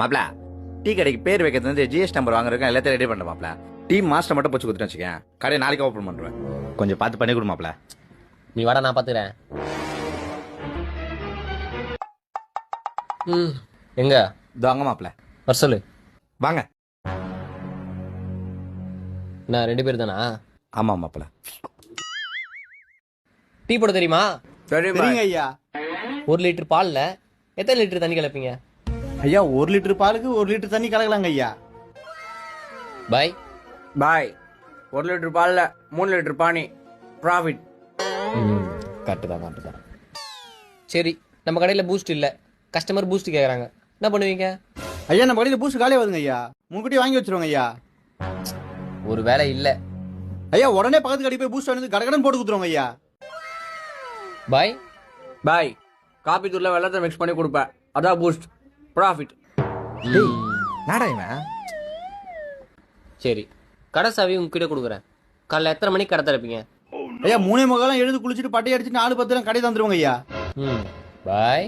மாப்ள டீ கடைக்கு பேர் வைக்கிறது ஜிஎஸ் நம்பர் வாங்குறதுக்கு எல்லாத்தையும் ரெடி பண்ண மாப்ள. டீ மாஸ்டர் மட்டும் போச்சு கொடுத்துட்டு வச்சுக்கேன். கடையை நாளைக்கு ஓப்பன் பண்ணுவேன். கொஞ்சம் பார்த்து பண்ணி கொடு மாப்ள. நீ வாடா, நான் பாத்துக்கிறேன். எங்க இது வாங்க மாப்ள. வர சொல்லு. வாங்க. நான் 2 பேர் தானா? ஆமா மாப்ள. டீ போட தெரியுமா? சரிங்க ஐயா. 1 லிட்டர் பால்ல எத்தனை லிட்டர் தண்ணி கலப்பீங்க? ஐயா 1 லிட்டர் பாலுக்கு 1 லிட்டர் தண்ணி கலக்கலாங்க ஐயா. பாய் பாய் 1 லிட்டர் பால்ல 3 லிட்டர் பானி. ப்ராஃபிட். கரெக்டு தான். சரி, நம்ம கடையில் பூஸ்ட் இல்லை, கஸ்டமர் பூஸ்ட் கேட்குறாங்க, என்ன பண்ணுவீங்க? ஐயா நம்ம கடையில் பூஸ்ட் காலியாக வருங்க ஐயா. முன்கூட்டியே வாங்கி வச்சிருவோங்க ஐயா. ஒரு வேலை இல்லை. ஐயா உடனே பக்கத்து கடை போய் பூஸ்ட் வந்து கடகடன் போட்டு கொடுத்துருவோங்க ஐயா. பாய் பாய் காபி தூள்ல வெள்ளத்தை மிக்ஸ் பண்ணி கொடுப்பேன், அதான் பூஸ்ட். ப்ராஃபிட். நாடா இவன். சரி, கடை சாவி உங்ககிட்ட கொடுக்குறேன். காலைல எத்தனை மணிக்கு கடை திறப்பீங்க? ஐயா 3:45 எழுந்து குளிச்சுட்டு பட்டை அடிச்சுட்டு 4:10 கடை தந்துருவோங்க ஐயா. பாய்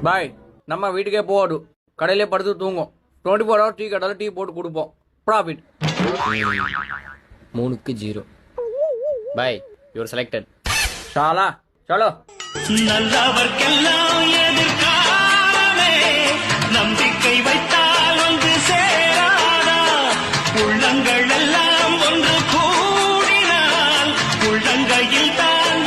பாய் நம்ம வீட்டுக்கே போகாது, கடையிலே படுத்து தூங்கும். 24 hours டீ கடையில் டீ போட்டு கொடுப்போம். ப்ராஃபிட். 3க்கு 0. Boy you're selected. ஷாலா சலோ. நல்லவர்க்கெல்லாம் எதிர்காலமே, நம்பிக்கை வைத்தால் வந்து சேராதா? உள்ளங்கள் எல்லாம் ஒன்று கூடினால் உள்ளங்கையில் தான்